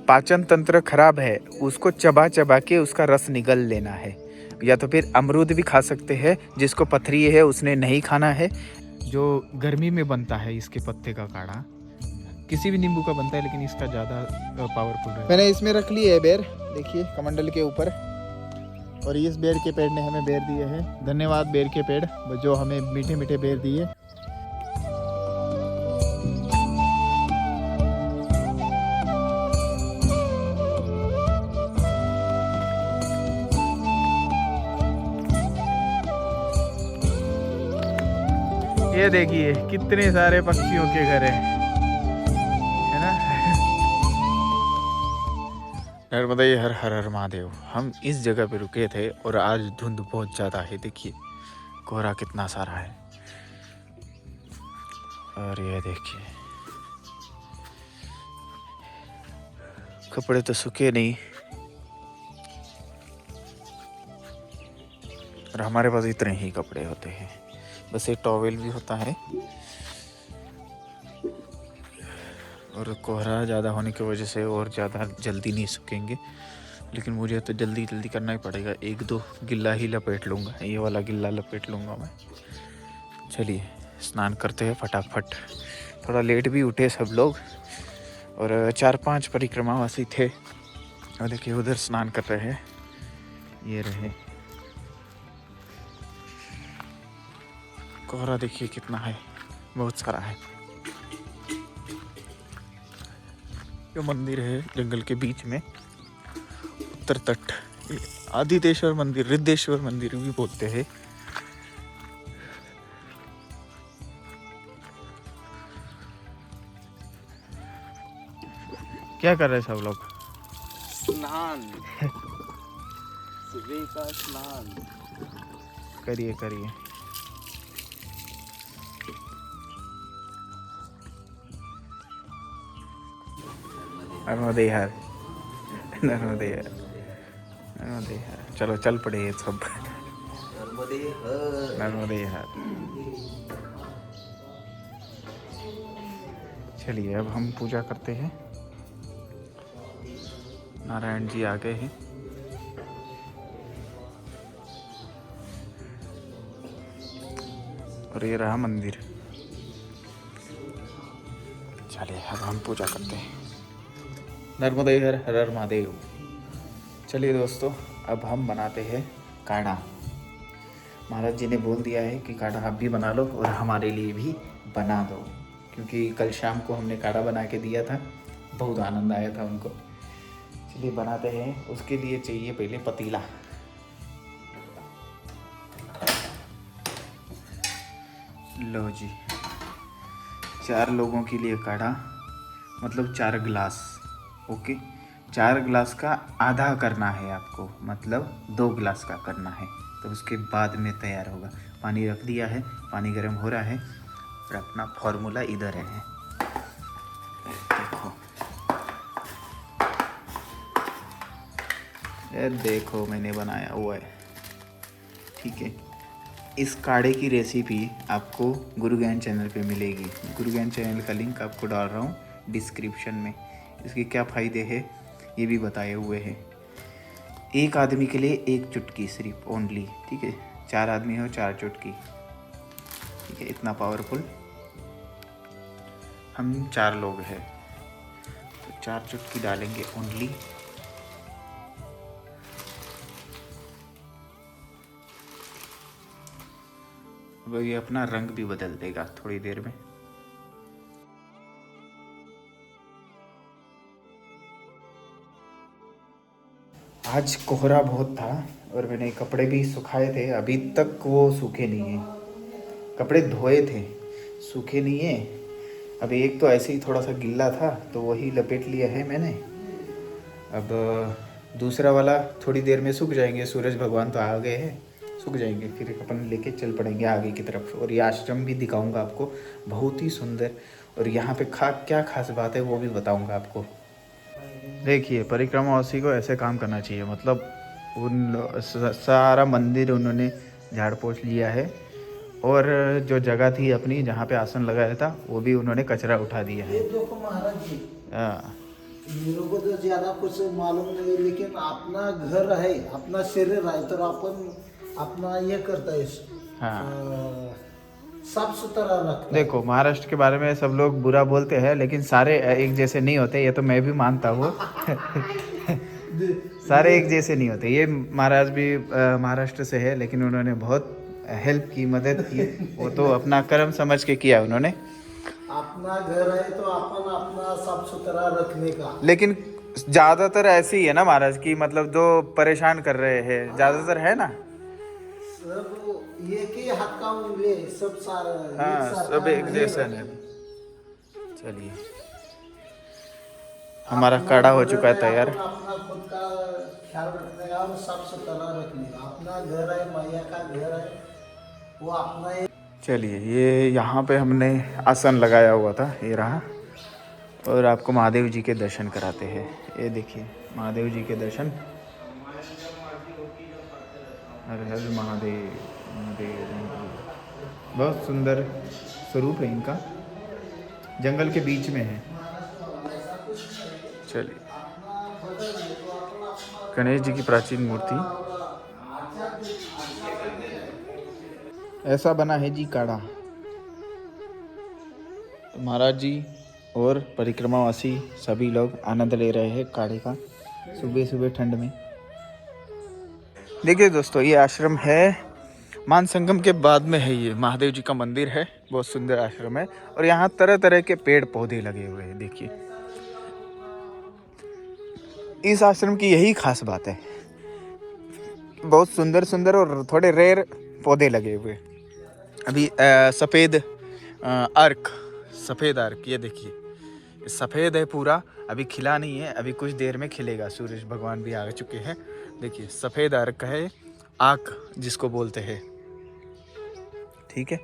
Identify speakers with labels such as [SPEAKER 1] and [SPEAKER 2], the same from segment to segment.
[SPEAKER 1] पाचन तंत्र खराब है उसको चबा चबा के उसका रस निगल लेना है, या तो फिर अमरूद भी खा सकते हैं, जिसको पथरी है उसने नहीं खाना है। जो गर्मी में बनता है इसके पत्ते का काढ़ा, किसी भी नींबू का बनता है लेकिन इसका ज़्यादा पावरफुल है। मैंने इसमें रख ली है बेर, देखिए कमंडल के ऊपर, और इस बेर के पेड़ ने हमें बेर दिए हैं। धन्यवाद बेर के पेड़ जो हमें मीठे मीठे बेर दिए। ये देखिए कितने सारे पक्षियों के घर हैं, है ना। नर्मदा हर हर हर महादेव। हम इस जगह पे रुके थे और आज धुंध बहुत ज़्यादा है, देखिए कोहरा कितना सारा है। और ये देखिए कपड़े तो सूखे नहीं, और हमारे पास इतने ही कपड़े होते हैं, बस एक टॉवेल भी होता है। और कोहरा ज़्यादा होने की वजह से और ज़्यादा जल्दी नहीं सूखेंगे, लेकिन मुझे तो जल्दी जल्दी करना ही पड़ेगा। एक दो गिल्ला ही लपेट लूँगा, ये वाला गिल्ला लपेट लूँगा मैं। चलिए स्नान करते हैं फटाफट। थोड़ा लेट भी उठे सब लोग, और 4-5 परिक्रमावासी थे, और देखिए उधर स्नान कर रहे हैं, ये रहे। कोहरा देखिए कितना है, बहुत सारा है। ये मंदिर है जंगल के बीच में, उत्तर तट, आदितेश्वर मंदिर, रिद्धेश्वर मंदिर भी बोलते हैं। क्या कर रहे हैं सब लोग?
[SPEAKER 2] स्नान। सुबह का स्नान
[SPEAKER 1] करिए करिए। नर्मदे हर, नर्मदे हर, नर्मदे हर। चलो चल पड़े ये सब। नर्मदे हर। चलिए अब हम पूजा करते हैं। नारायण जी आ गए हैं। और ये रहा मंदिर। चलिए अब हम पूजा करते हैं। नर्मदे हर हर हर महादेव। चलिए दोस्तों अब हम बनाते हैं काढ़ा। महाराज जी ने बोल दिया है कि काढ़ा आप भी बना लो और हमारे लिए भी बना दो, क्योंकि कल शाम को हमने काढ़ा बना के दिया था, बहुत आनंद आया था उनको। चलिए बनाते हैं। उसके लिए चाहिए पहले पतीला। लो जी, 4 लोगों के लिए काढ़ा, मतलब 4 गिलास। ओके, 4 गिलास का आधा करना है आपको, मतलब 2 गिलास का करना है, तो उसके बाद में तैयार होगा। पानी रख दिया है, पानी गर्म हो रहा है, और अपना फॉर्मूला इधर है। देखो ये देखो मैंने बनाया हुआ है, ठीक है। इस काढ़े की रेसिपी आपको गुरु ज्ञान चैनल पे मिलेगी। गुरु ज्ञान चैनल का लिंक आपको डाल रहा हूँ डिस्क्रिप्शन में। इसके क्या फ़ायदे हैं ये भी बताए हुए हैं। एक आदमी के लिए 1 चुटकी सिर्फ ओनली, ठीक है। 4 आदमी हो 4 चुटकी, ठीक है। इतना पावरफुल, हम 4 लोग हैं तो 4 चुटकी डालेंगे ओनली। वो ये अपना रंग भी बदल देगा थोड़ी देर में। आज कोहरा बहुत था और मैंने कपड़े भी सुखाए थे, अभी तक वो सूखे नहीं हैं। कपड़े धोए थे, सूखे नहीं है। अभी एक तो ऐसे ही थोड़ा सा गिल्ला था तो वही लपेट लिया है मैंने। अब दूसरा वाला थोड़ी देर में सूख जाएंगे, सूरज भगवान तो आ गए हैं, सूख जाएंगे, फिर अपन लेके चल पड़ेंगे आगे की तरफ। और ये आश्रम भी दिखाऊंगा आपको, बहुत ही सुंदर। और यहाँ पे क्या खास बात है वो भी बताऊंगा आपको। देखिए परिक्रमावासी को ऐसे काम करना चाहिए, मतलब उन सारा मंदिर उन्होंने झाड़ पोछ लिया है, और जो जगह थी अपनी जहाँ पे आसन लगाया था वो भी उन्होंने कचरा उठा दिया है। हाँ,
[SPEAKER 3] मेरे को तो ज्यादा कुछ मालूम नहीं, लेकिन अपना घर है, अपना शरीर है, तो अपन अपना ये करता है, साफ सुथरा रखता है।
[SPEAKER 1] देखो महाराष्ट्र के बारे में सब लोग बुरा बोलते हैं, लेकिन सारे एक जैसे नहीं होते, ये तो मैं भी मानता हूँ। सारे एक जैसे नहीं होते। ये महाराज भी महाराष्ट्र से है, लेकिन उन्होंने बहुत हेल्प की, मदद की। वो तो अपना कर्म समझ के किया उन्होंने।
[SPEAKER 3] अपना घर है तो अपन अपना साफ सुथरा रखने का।
[SPEAKER 1] लेकिन ज्यादातर ऐसे ही है ना महाराज की, मतलब जो परेशान कर रहे हैं ज्यादातर है ना।
[SPEAKER 3] सब एक ही हाथ का उंगली, सब सारा
[SPEAKER 1] हाँ सब एक जैसा है। चलिए हमारा काढ़ा हो चुका है तैयार।
[SPEAKER 3] अपना खुद का ख्याल रखने का और साफ सुथरा रखने का। अपना घर है, मैया का घर है, वो अपना एक।
[SPEAKER 1] चलिए ये यहाँ पे हमने आसन लगाया हुआ था, ये रहा। और आपको महादेव जी के दर्शन कराते हैं। ये देखिए महादेव जी के दर्शन। हर हर महादेव महादेव महादेव। बहुत सुंदर स्वरूप है इनका, जंगल के बीच में है। चलिए गणेश जी की प्राचीन मूर्ति। ऐसा बना है जी काढ़ा। महाराज जी और परिक्रमावासी सभी लोग आनंद ले रहे हैं काढ़े का, सुबह सुबह ठंड में। देखिए दोस्तों, ये आश्रम है मान संगम के बाद में है। ये महादेव जी का मंदिर है, बहुत सुंदर आश्रम है। और यहाँ तरह तरह के पेड़ पौधे लगे हुए हैं। देखिए इस आश्रम की यही खास बात है, बहुत सुंदर सुंदर और थोड़े रेयर पौधे लगे हुए। अभी सफ़ेद अर्क, ये देखिए सफ़ेद है पूरा, अभी खिला नहीं है, अभी कुछ देर में खिलेगा। सूरज भगवान भी आ चुके हैं। देखिए सफ़ेद अर्क है, आक जिसको बोलते हैं। ठीक है,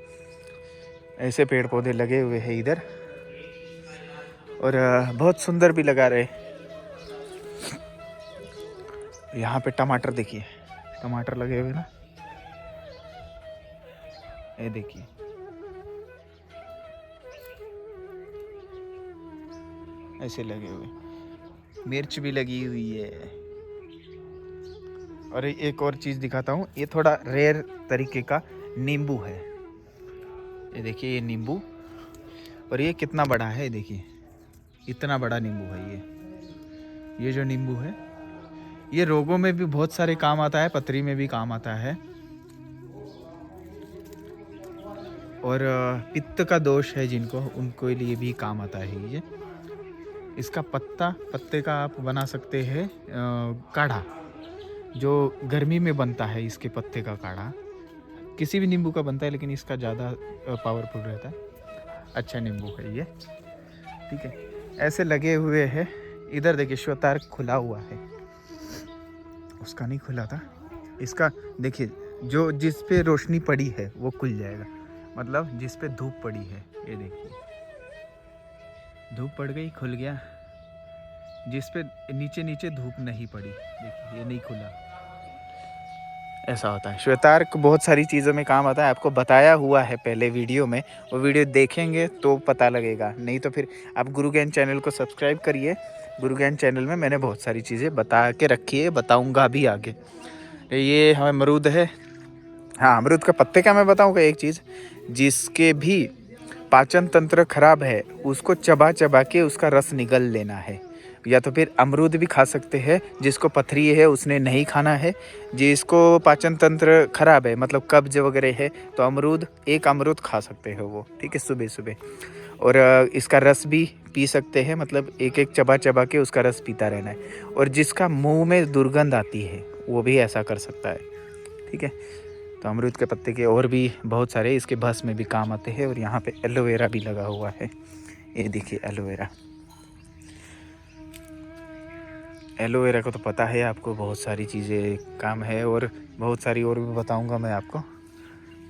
[SPEAKER 1] ऐसे पेड़ पौधे लगे हुए हैं इधर, और बहुत सुंदर भी लगा रहे। यहाँ पे टमाटर देखिए, टमाटर लगे हुए ना, ये देखिए। ऐसे लगे हुए, मिर्च भी लगी हुई है। और एक और चीज़ दिखाता हूँ, ये थोड़ा रेयर तरीके का नींबू है। ये देखिए ये नींबू, और ये कितना बड़ा है, देखिए इतना बड़ा नींबू है ये जो नींबू है, ये रोगों में भी बहुत सारे काम आता है, पथरी में भी काम आता है। और पित्त का दोष है जिनको, उनको लिए भी काम आता है ये। इसका पत्ते का आप बना सकते हैं काढ़ा, जो गर्मी में बनता है। इसके पत्ते का काढ़ा किसी भी नींबू का बनता है, लेकिन इसका ज़्यादा पावरफुल रहता है। अच्छा नींबू है ये। ठीक है, ऐसे लगे हुए हैं। इधर देखिए श्वेतार्क खुला हुआ है, उसका नहीं खुला था। इसका देखिए, जो जिस पे रोशनी पड़ी है वो खुल जाएगा, मतलब जिस पे धूप पड़ी है। ये देखिए धूप पड़ गई, खुल गया। जिस पे नीचे धूप नहीं पड़ी, देखिए ये नहीं खुला। ऐसा होता है। श्वेतार्क बहुत सारी चीज़ों में काम आता है, आपको बताया हुआ है पहले वीडियो में। वो वीडियो देखेंगे तो पता लगेगा, नहीं तो फिर आप गुरु ज्ञान चैनल को सब्सक्राइब करिए। गुरु ज्ञान चैनल में मैंने बहुत सारी चीज़ें बता के रखी है, बताऊँगा भी आगे। ये हमें अमरूद है। हाँ, अमरूद का पत्ते का मैं बताऊँगा एक चीज़, जिसके भी पाचन तंत्र खराब है उसको चबा चबा के उसका रस निगल लेना है। या तो फिर अमरूद भी खा सकते हैं, जिसको पथरी है उसने नहीं खाना है। जिसको पाचन तंत्र खराब है, मतलब कब्ज वगैरह है, तो एक अमरूद खा सकते हैं वो। ठीक है, सुबह सुबह। और इसका रस भी पी सकते हैं, मतलब एक एक चबा चबा के उसका रस पीता रहना है। और जिसका मुंह में दुर्गंध आती है वो भी ऐसा कर सकता है। ठीक है, तो अमरूद के पत्ते के और भी बहुत सारे इसके भस्म में भी काम आते हैं। और यहाँ पे एलोवेरा भी लगा हुआ है, ये देखिए एलोवेरा को तो पता है आपको, बहुत सारी चीज़ें काम है, और बहुत सारी और भी बताऊंगा मैं आपको।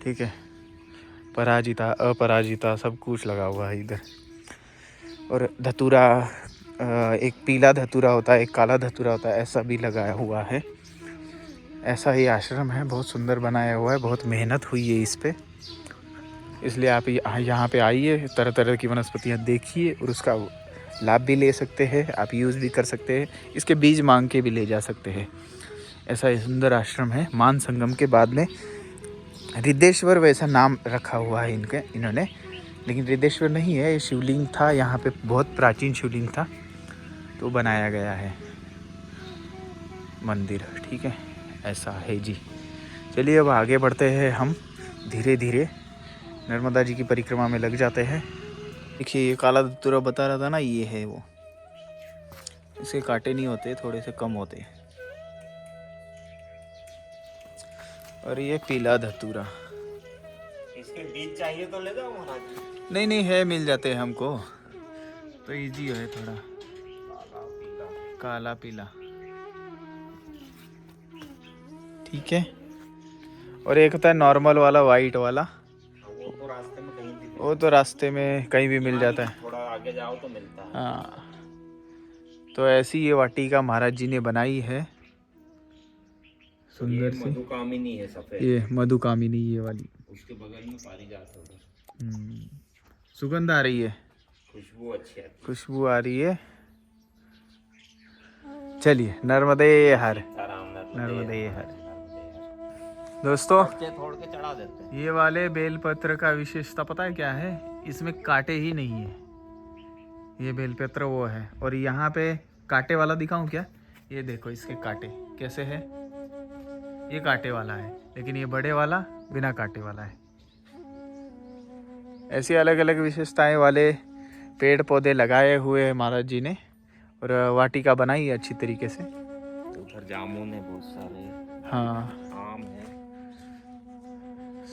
[SPEAKER 1] ठीक है, पराजिता अपराजिता सब कुछ लगा हुआ है इधर। और धतूरा, एक पीला धतूरा होता है, एक काला धतूरा होता है, ऐसा भी लगाया हुआ है। ऐसा ही आश्रम है, बहुत सुंदर बनाया हुआ है, बहुत मेहनत हुई है इस पे। इसलिए आप यहाँ पे आइए, तरह तरह की वनस्पतियाँ देखिए और उसका लाभ भी ले सकते हैं, आप यूज़ भी कर सकते हैं, इसके बीज मांग के भी ले जा सकते हैं। ऐसा ये सुंदर आश्रम है। मान संगम के बाद में रिद्धेश्वर वैसा नाम रखा हुआ है इन्होंने, लेकिन रिद्धेश्वर नहीं है, ये शिवलिंग था यहाँ पे, बहुत प्राचीन शिवलिंग था तो बनाया गया है मंदिर। ठीक है, ऐसा है जी। चलिए अब आगे बढ़ते हैं हम धीरे धीरे, नर्मदा जी की परिक्रमा में लग जाते हैं। देखिए ये काला धतूरा बता रहा था ना, ये है वो, इसके कांटे नहीं होते, थोड़े से कम होते। और ये पीला धतूरा,
[SPEAKER 2] इसके बीज चाहिए तो ले जाओ महाराज।
[SPEAKER 1] नहीं नहीं है, मिल जाते हैं हमको, तो इजी है थोड़ा।
[SPEAKER 2] काला पीला।
[SPEAKER 1] काला पीला, ठीक है। और एक होता है नॉर्मल वाला, वाइट वाला,
[SPEAKER 2] वो तो रास्ते में कहीं भी,
[SPEAKER 1] वो तो रास्ते में कहीं भी मिल जाता है।
[SPEAKER 2] थोड़ा आगे जाओ तो मिलता है।
[SPEAKER 1] हाँ, तो ऐसी ये वाटिका महाराज जी ने बनाई है सुंदर सी।
[SPEAKER 2] मधुकामिनी है सफेद,
[SPEAKER 1] ये मधुकामिनी, ये वाली।
[SPEAKER 2] उसके बगल में पारिजात होगा।
[SPEAKER 1] सुगंध आ रही है,
[SPEAKER 2] खुशबू अच्छी है।
[SPEAKER 1] खुशबू आ रही है। चलिए नर्मदे हर, नर्मदे हर। दोस्तों
[SPEAKER 2] तोड़ के चढ़ा देते हैं।
[SPEAKER 1] ये वाले बेलपत्र का विशेषता पता है क्या है? इसमें कांटे ही नहीं है। ये बेलपत्र वो है, और यहाँ पे कांटे वाला दिखाऊं क्या? ये देखो इसके कांटे कैसे है, ये कांटे वाला है, लेकिन ये बड़े वाला बिना कांटे वाला है। ऐसी अलग अलग विशेषताएं वाले पेड़ पौधे लगाए हुए हैं महाराज जी ने, और वाटिका बनाई है अच्छी तरीके से।
[SPEAKER 2] उधर जामुन है बहुत सारे,
[SPEAKER 1] हाँ
[SPEAKER 2] आम है,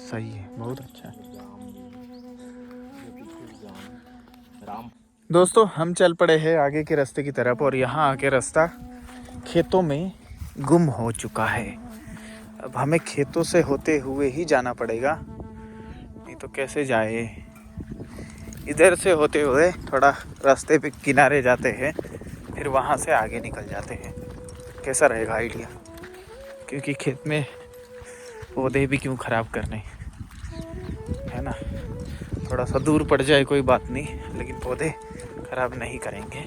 [SPEAKER 1] सही है, बहुत अच्छा।
[SPEAKER 2] राम।
[SPEAKER 1] दोस्तों हम चल पड़े हैं आगे के रास्ते की तरफ, और यहाँ आके रास्ता खेतों में गुम हो चुका है। अब हमें खेतों से होते हुए ही जाना पड़ेगा, नहीं तो कैसे जाए। इधर से होते हुए थोड़ा रास्ते पे किनारे जाते हैं, फिर वहाँ से आगे निकल जाते हैं। कैसा रहेगा आइडिया? क्योंकि खेत में पौधे भी क्यों ख़राब करने, है ना। थोड़ा सा दूर पड़ जाए कोई बात नहीं, लेकिन पौधे ख़राब नहीं करेंगे।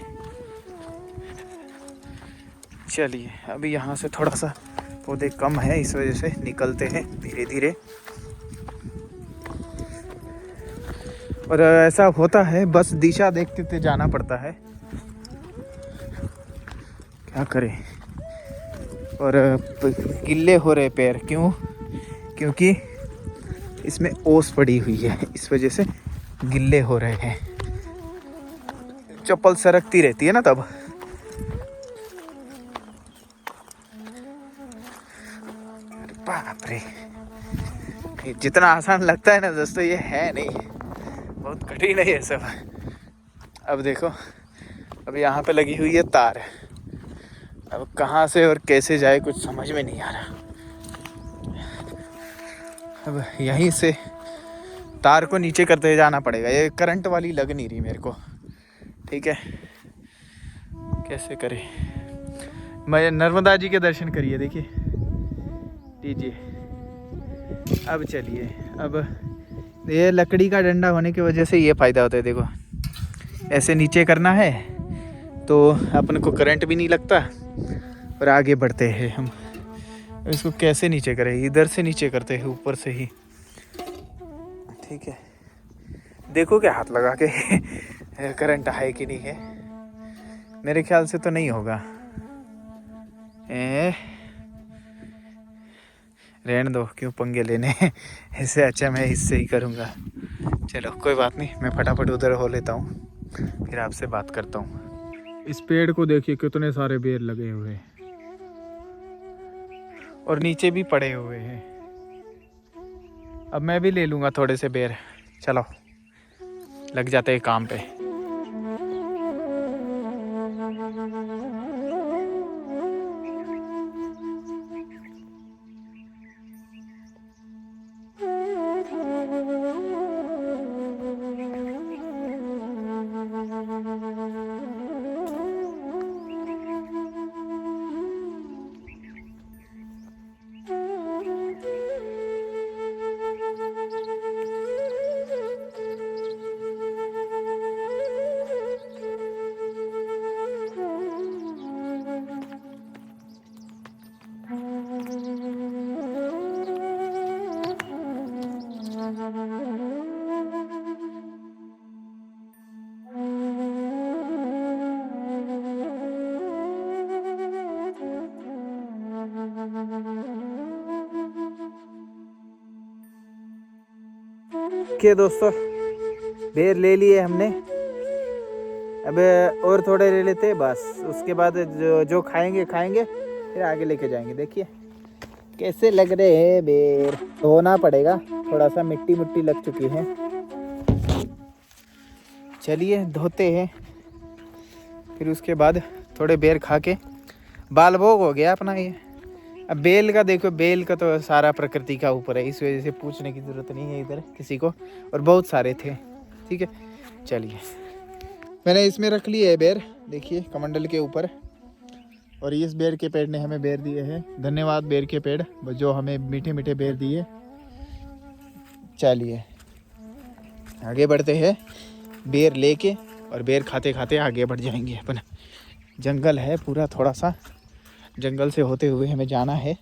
[SPEAKER 1] चलिए अभी यहाँ से थोड़ा सा पौधे कम है, इस वजह से निकलते हैं धीरे धीरे। और ऐसा होता है, बस दिशा देखते हुए जाना पड़ता है, क्या करें। और गिल्ले हो रहे पैर, क्यों? क्योंकि इसमें ओस पड़ी हुई है, इस वजह से गिल्ले हो रहे हैं। चप्पल सरकती रहती है ना तब। बाप रे, ये जितना आसान लगता है ना दोस्तों, ये है नहीं, बहुत कठिन है ये सब। अब देखो, अब यहाँ पे लगी हुई है तार, अब कहाँ से और कैसे जाए कुछ समझ में नहीं आ रहा। अब यहीं से तार को नीचे करते जाना पड़ेगा, ये करंट वाली लग नहीं रही मेरे को। ठीक है, कैसे करें। मैं नर्मदा जी के दर्शन करिए, देखिए लीजिए। अब चलिए, अब ये लकड़ी का डंडा होने की वजह से ये फ़ायदा होता है, देखो ऐसे नीचे करना है तो अपन को करंट भी नहीं लगता, और आगे बढ़ते हैं हम। इसको कैसे नीचे करें? इधर से नीचे करते हैं, ऊपर से ही। ठीक है, देखो क्या हाथ लगा के करंट है कि नहीं है। मेरे ख्याल से तो नहीं होगा। रहने दो, क्यों पंगे लेने, इससे अच्छा मैं इससे ही करूँगा। चलो कोई बात नहीं, मैं फटाफट उधर हो लेता हूँ, फिर आपसे बात करता हूँ। इस पेड़ को देखिए कितने सारे बेर लगे हुए हैं, और नीचे भी पड़े हुए हैं। अब मैं भी ले लूँगा थोड़े से बेर। चलो लग जाते हैं काम पे। देखिए दोस्तों, बेर ले लिए हमने, अब और थोड़े ले लेते बस। उसके बाद जो खाएंगे फिर आगे लेके जाएंगे। देखिए कैसे लग रहे हैं बेर। धोना पड़ेगा, थोड़ा सा मिट्टी मुट्टी लग चुकी है। चलिए धोते हैं, फिर उसके बाद थोड़े बेर खा के बाल भोग हो गया अपना ये। अब बेल का देखो, बेल का तो सारा प्रकृति का ऊपर है, इस वजह से पूछने की ज़रूरत नहीं है इधर किसी को, और बहुत सारे थे। ठीक है, चलिए मैंने इसमें रख लिए है बेर, देखिए कमंडल के ऊपर। और इस बेर के पेड़ ने हमें बेर दिए हैं। धन्यवाद बेर के पेड़, जो हमें मीठे मीठे बेर दिए। चलिए आगे बढ़ते हैं, बेर लेके और बेर खाते खाते आगे बढ़ जाएंगे अपन। जंगल है पूरा, थोड़ा सा जंगल से होते हुए हमें जाना है।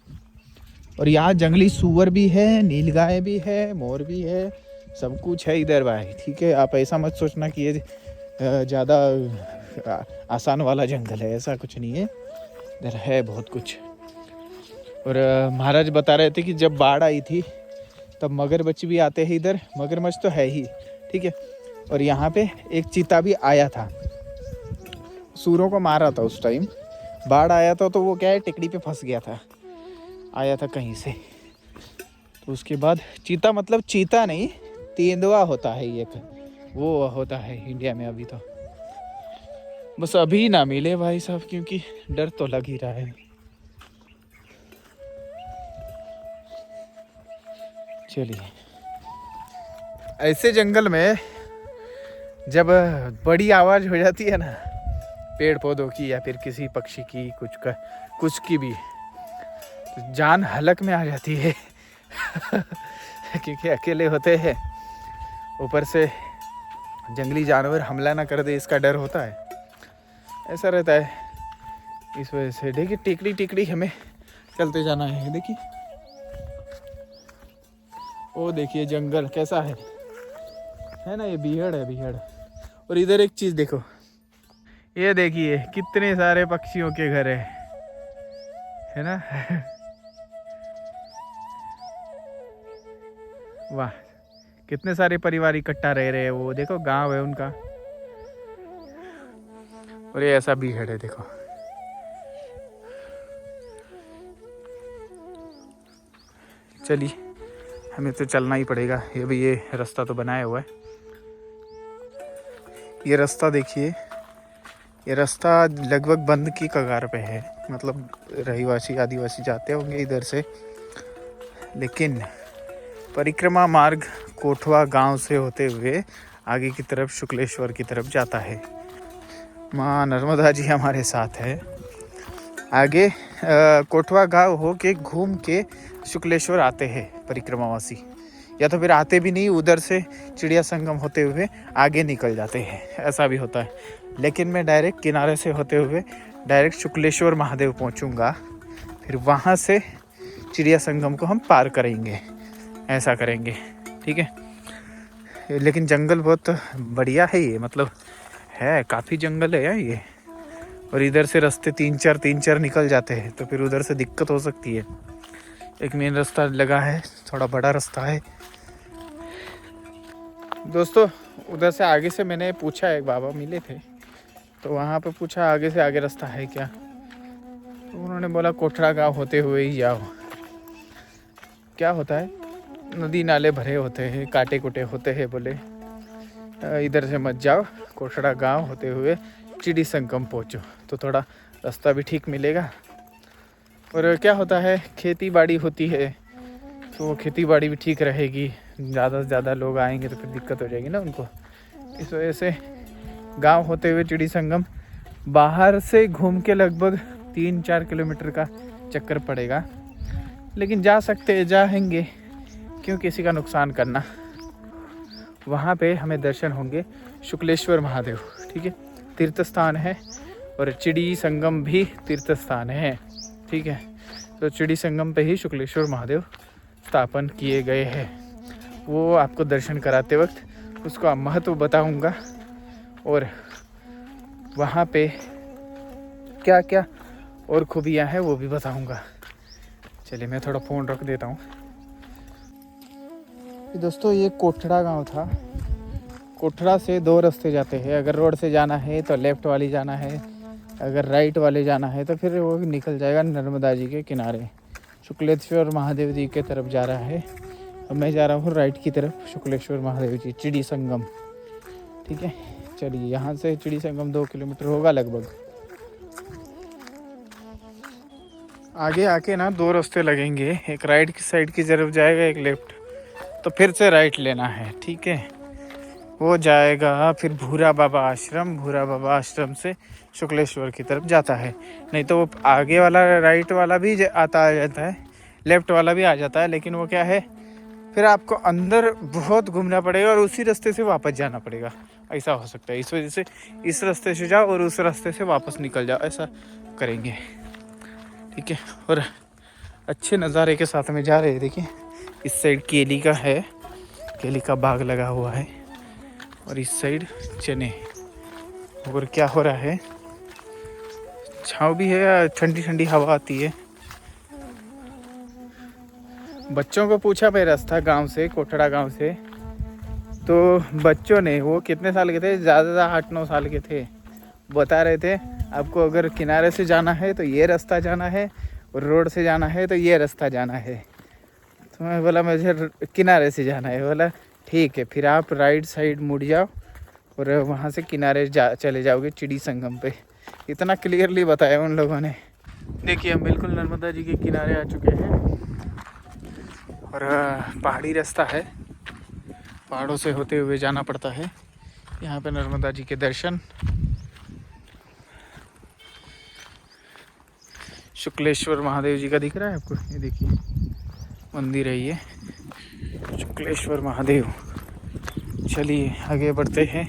[SPEAKER 1] और यहाँ जंगली सूअर भी है, नीलगाय भी है, मोर भी है, सब कुछ है इधर भाई। ठीक है, आप ऐसा मत सोचना कि ये ज़्यादा आसान वाला जंगल है, ऐसा कुछ नहीं है, इधर है बहुत कुछ। और महाराज बता रहे थे कि जब बाढ़ आई थी तब मगरमच्छ भी आते हैं इधर। मगरमच्छ तो है ही, ठीक है। और यहाँ पे एक चीता भी आया था, सूरों को मारा था उस टाइम। बाढ़ आया था तो वो क्या है, टिकड़ी पे फंस गया था, आया था कहीं से। तो उसके बाद चीता, मतलब चीता नहीं, तेंदुआ होता है एक, वो होता है इंडिया में अभी। तो बस अभी ना मिले भाई साहब, क्योंकि डर तो लग ही रहा है। चलिए, ऐसे जंगल में जब बड़ी आवाज हो जाती है ना, पेड़ पौधों की या फिर किसी पक्षी की, कुछ की भी, तो जान हलक में आ जाती है। क्योंकि अकेले होते हैं, ऊपर से जंगली जानवर हमला ना कर दे, इसका डर होता है, ऐसा रहता है। इस वजह से देखिए टिकड़ी टिकड़ी हमें चलते जाना है। देखिए वो देखिए जंगल कैसा है ना, ये बीहड़ है, बीहड़। और इधर एक चीज़ देखो, ये देखिए कितने सारे पक्षियों के घर है ना। वाह, कितने सारे परिवार इकट्ठा रह रहे हैं। वो देखो गांव है उनका, और ये ऐसा बीहड़ है देखो। चलिए हमें तो चलना ही पड़ेगा। ये भी, ये रास्ता तो बनाया हुआ है। ये रास्ता देखिए, ये रास्ता लगभग बंद की कगार पे है, मतलब रहीवासी आदिवासी जाते होंगे इधर से। लेकिन परिक्रमा मार्ग कोठवा गांव से होते हुए आगे की तरफ शुक्लेश्वर की तरफ जाता है। माँ नर्मदा जी हमारे साथ है। आगे कोठवा गांव हो के घूम के शुक्लेश्वर आते हैं परिक्रमावासी, या तो फिर आते भी नहीं, उधर से चिड़िया संगम होते हुए आगे निकल जाते हैं, ऐसा भी होता है। लेकिन मैं डायरेक्ट किनारे से होते हुए डायरेक्ट शुक्लेश्वर महादेव पहुंचूंगा, फिर वहां से चिड़िया संगम को हम पार करेंगे, ऐसा करेंगे। ठीक है, लेकिन जंगल बहुत बढ़िया है ये, मतलब है, काफ़ी जंगल है यार ये। और इधर से रास्ते तीन चार निकल जाते हैं, तो फिर उधर से दिक्कत हो सकती है। एक मेन रास्ता लगा है, थोड़ा बड़ा रास्ता है। दोस्तों उधर से आगे से मैंने पूछा, एक बाबा मिले थे, तो वहाँ पे पूछा आगे से आगे रास्ता है क्या, तो उन्होंने बोला कोठड़ा गाँव होते हुए ही जाओ। क्या होता है, नदी नाले भरे होते हैं, कांटे कुटे होते हैं, बोले इधर से मत जाओ, कोठड़ा गांव होते हुए चिड़ी संगम पहुंचो, तो थोड़ा रास्ता भी ठीक मिलेगा। और क्या होता है, खेती बाड़ी होती है, तो वो खेती बाड़ी भी ठीक रहेगी। ज़्यादा से ज़्यादा लोग आएंगे तो फिर दिक्कत हो जाएगी ना उनको। इस वजह से गांव होते हुए चिड़ी संगम, बाहर से घूम के लगभग 3-4 किलोमीटर का चक्कर पड़ेगा, लेकिन जा सकते, जाएंगे, क्यों किसी का नुकसान करना। वहाँ पे हमें दर्शन होंगे शुक्लेश्वर महादेव, ठीक है, तीर्थ स्थान है। और चिड़ी संगम भी तीर्थ स्थान है, ठीक है। तो चिड़ी संगम पे ही शुक्लेश्वर महादेव स्थापन किए गए हैं। वो आपको दर्शन कराते वक्त उसका महत्व बताऊंगा, और वहाँ पे क्या क्या और खूबियाँ हैं वो भी बताऊंगा। चलिए मैं थोड़ा फ़ोन रख देता हूँ। दोस्तों ये कोठड़ा गांव था। कोठड़ा से 2 रास्ते जाते हैं। अगर रोड से जाना है तो लेफ़्ट वाली जाना है, अगर राइट वाले जाना है तो फिर वो निकल जाएगा नर्मदा जी के किनारे। शुक्लेश्वर महादेव जी के तरफ जा रहा है और मैं जा रहा हूँ राइट की तरफ, शुक्लेश्वर महादेव जी चिड़ी संगम। ठीक है, चलिए यहाँ से चिड़ी संगम 2 किलोमीटर होगा लगभग। आगे आके ना 2 रास्ते लगेंगे, एक राइट की साइड की तरफ जाएगा, एक लेफ्ट। तो फिर से राइट लेना है। ठीक है, वो जाएगा फिर भूरा बाबा आश्रम। भूरा बाबा आश्रम से शुक्लेश्वर की तरफ जाता है। नहीं तो वो आगे वाला राइट वाला भी आ जाता है, लेफ्ट वाला भी आ जाता है, लेकिन वो क्या है फिर आपको अंदर बहुत घूमना पड़ेगा और उसी रास्ते से वापस जाना पड़ेगा। ऐसा हो सकता है, इस वजह से इस रास्ते से जाओ और उस रास्ते से वापस निकल जाओ, ऐसा करेंगे। ठीक है, और अच्छे नज़ारे के साथ में जा रहे हैं। देखिए इस साइड केली का है, केली का बाग लगा हुआ है और इस साइड चने। और क्या हो रहा है, छाँव भी है, ठंडी ठंडी हवा आती है। बच्चों को पूछा मैं रास्ता गांव से, कोठड़ा गांव से, तो बच्चों ने, वो कितने साल के थे, ज़्यादा 8-9 साल के थे, बता रहे थे आपको अगर किनारे से जाना है तो ये रास्ता जाना है और रोड से जाना है तो ये रास्ता जाना है। तो मैं बोला मुझे किनारे से जाना है। बोला ठीक है, फिर आप राइट साइड मुड़ जाओ और वहाँ से किनारे चले जाओगे चिड़ी संगम पे। इतना क्लियरली बताया उन लोगों ने। देखिए हम बिल्कुल नर्मदा जी के किनारे आ चुके हैं और पहाड़ी रास्ता है, पहाड़ों से होते हुए जाना पड़ता है। यहाँ पे नर्मदा जी के दर्शन, शुक्लेश्वर महादेव जी का दिख रहा है आपको, ये देखिए मंदिर है ये शुक्लेश्वर महादेव। चलिए आगे बढ़ते हैं।